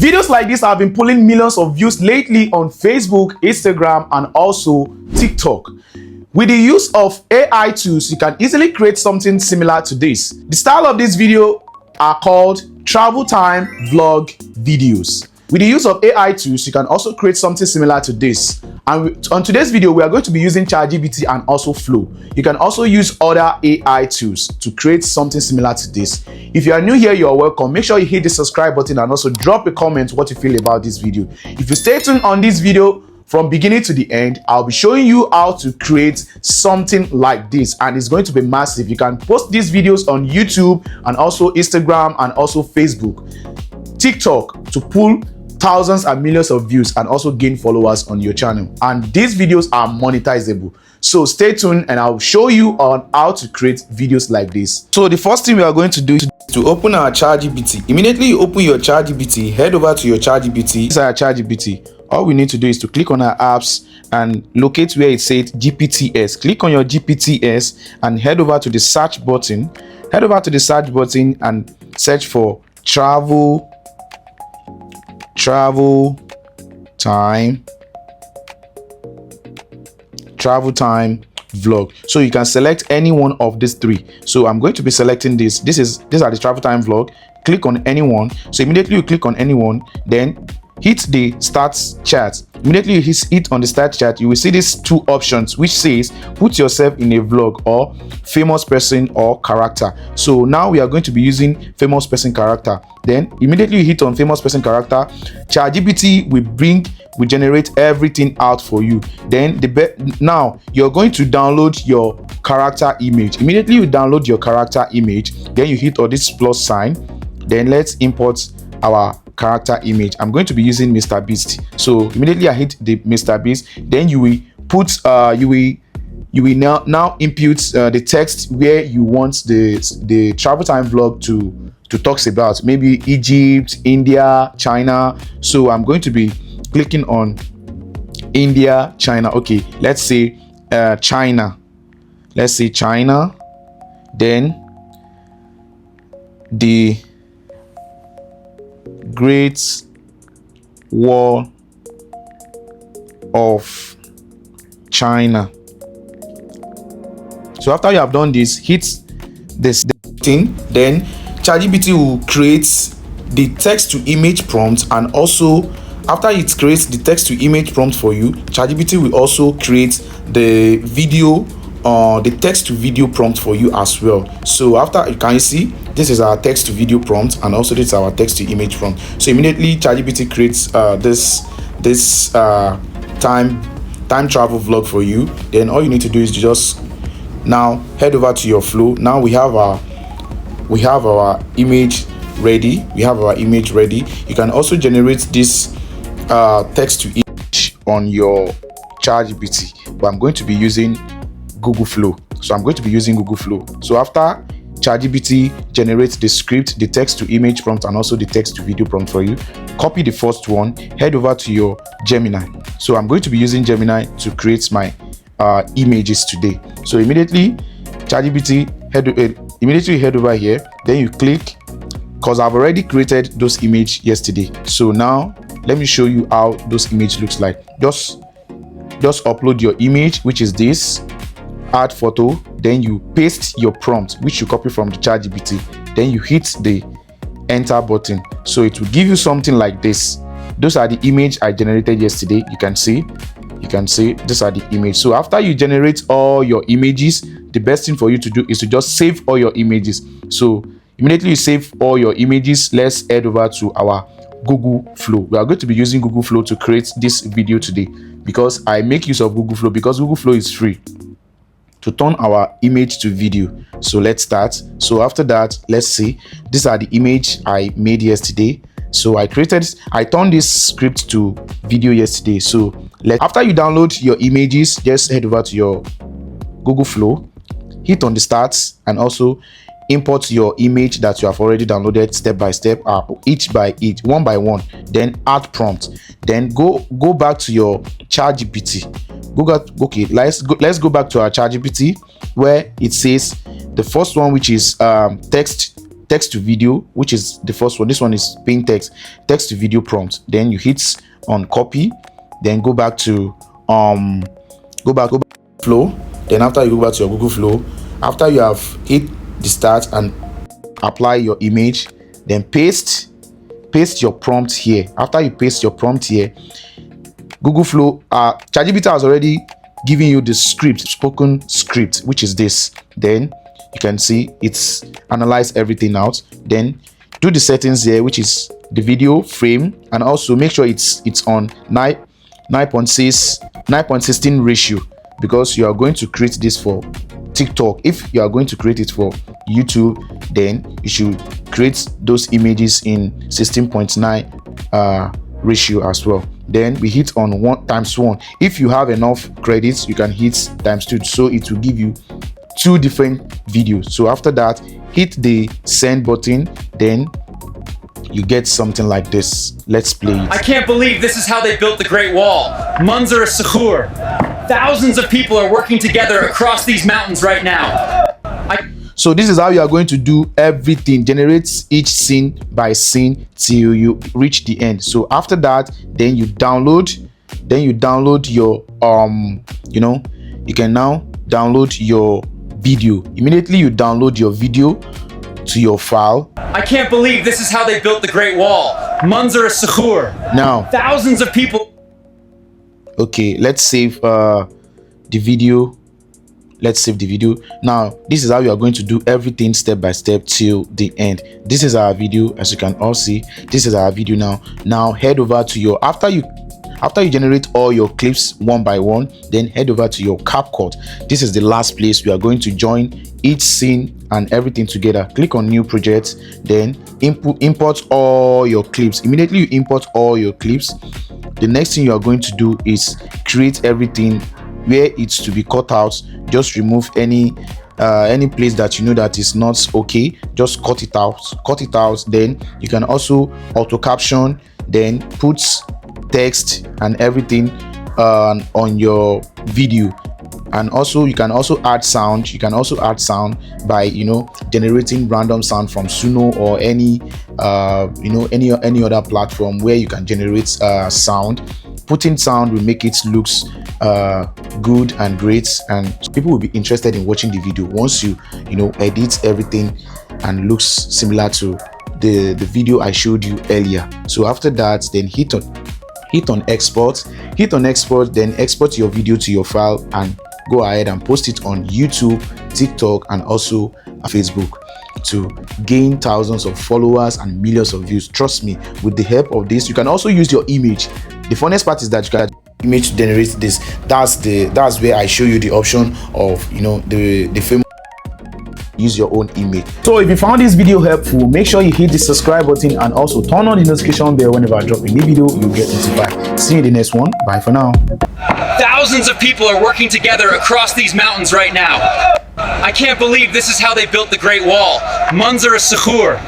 Videos like this have been pulling millions of views lately on Facebook, Instagram, and also TikTok. With the use of AI tools, you can easily create something similar to this. The style of this video are called travel time vlog videos. With the use of AI tools, you can also create something similar to this. And on today's video, we are going to be using ChatGPT and also Flow. You can also use other AI tools to create something similar to this. If you are new here, you are welcome. Make sure you hit the subscribe button and also drop a comment what you feel about this video. If you stay tuned on this video from beginning to the end, I'll be showing you how to create something like this, and it's going to be massive. You can post these videos on YouTube and also Instagram and also Facebook, TikTok to pull thousands and millions of views and also gain followers on your channel. And these videos are monetizable. So stay tuned and I'll show you on how to create videos like this. So the first thing we are going to do is to open our ChatGPT. Immediately you open your ChatGPT, head over to your ChatGPT. This is our ChatGPT. All we need to do is to click on our apps and locate where it says GPTs. Click on your GPTs and head over to the search button. Head over to the search button and search for travel time vlog. So you can select any one of these three. So I'm going to be selecting this. These are the travel time vlog. Click on any one. So immediately you click on any one, then hit the start chat. Immediately you hit on the start chat, you will see these two options which says put yourself in a vlog or famous person or character. So now we are going to be using famous person character. Then immediately you hit on famous person character, ChatGPT will generate everything out for you. Then now you're going to download your character image. Immediately you download your character image, then you hit on this plus sign. Then let's import our character image. I'm going to be using Mr. Beast. So immediately I hit the Mr. Beast, then you will put you will now input the text where you want the travel time vlog to talk about, maybe Egypt, India, China. So I'm going to be clicking on India, China. Okay, let's say China. Let's say China. Then the Great Wall of China. So after you have done this, hit this thing, then ChatGPT will create the text to image prompt, and also after it creates the text to image prompt for you, ChatGPT will also create the video the text to video prompt for you as well. So after, can you see, this is our text to video prompt, and also this is our text to image prompt. So immediately ChatGPT creates this time travel vlog for you. Then all you need to do is to just now head over to your Flow. Now we have our image ready. You can also generate this text to image on your ChatGPT, but I'm going to be using Google Flow. So I'm going to be using Google Flow. So after ChatGPT generates the script, the text to image prompt, and also the text to video prompt for you, copy the first one, head over to your Gemini. So I'm going to be using Gemini to create my images today. So immediately ChatGPT immediately head over here, then you click, because I've already created those images yesterday. So now let me show you how those image looks like. Just upload your image, which is this, add photo, then you paste your prompt, which you copy from the ChatGPT, then you hit the enter button. So it will give you something like this. Those are the image I generated yesterday. You can see these are the image. So after you generate all your images, the best thing for you to do is to just save all your images. So immediately you save all your images, let's head over to our Google Flow. We are going to be using Google Flow to create this video today, because I make use of Google Flow because Google Flow is free to turn our image to video. So let's start. So after that, let's see, these are the image I made yesterday. So I turned this script to video yesterday. So after you download your images, just head over to your Google Flow, hit on the start, and also import your image that you have already downloaded step by step, each by each, one by one. Then add prompt, then go back to your ChatGPT. Let's go back to our ChatGPT, where it says the first one, which is text text to video, which is the first one. This one is plain text to video prompt. Then you hit on copy, then go back to go back flow. Then after you go back to your Google Flow, after you have hit the start and apply your image, then paste your prompt here. After you paste your prompt here, Google Flow, ChatGPT has already given you the spoken script, which is this. Then you can see it's analyzed everything out. Then do the settings here, which is the video frame, and also make sure it's on 9.16 ratio, because you are going to create this for TikTok. If you are going to create it for YouTube, then you should create those images in 16.9 ratio as well. Then we hit on 1 times 1. If you have enough credits, you can hit times 2, so it will give you 2 different videos. So after that, hit the send button, then you get something like this. Let's play it. I can't believe this is how they built the Great Wall. Manzar Sakhur. Thousands of people are working together across these mountains right now. So this is how you are going to do everything. Generate each scene by scene till you reach the end. So after that, then you download your you can now download your video. Immediately you download your video to your file. I can't believe this is how they built the Great Wall. Manzar Sakhur. Now thousands of people. Okay, let's save the video. Let's save the video. Now this is how you are going to do everything step by step till the end. This is our video. As you can all see, this is our video. Now head over to your, after you generate all your clips one by one, then head over to your CapCut. This is the last place we are going to join each scene and everything together. Click on new project, then import all your clips. Immediately you import all your clips, the next thing you are going to do is create everything where it's to be cut out. Just remove any place that you know that is not okay. Just cut it out. Then you can also auto caption, then put text and everything on your video. And also you can also add sound. You can also add sound by generating random sound from Suno or any any other platform where you can generate sound. Putting sound will make it looks good and great, and people will be interested in watching the video once you edit everything and looks similar to the video I showed you earlier. So after that, then hit on export, then export your video to your file and go ahead and post it on YouTube, TikTok, and also Facebook to gain thousands of followers and millions of views. Trust me, with the help of this, you can also use your image. The funniest part is that you can image to generate this. That's where I show you the option of the film. Use your own image. So if you found this video helpful, make sure you hit the subscribe button and also turn on the notification bell. Whenever I drop a new video, you'll get notified. See you in the next one. Bye for now. Thousands of people are working together across these mountains right now. I can't believe this is how they built the Great Wall. Manzar Sakhur.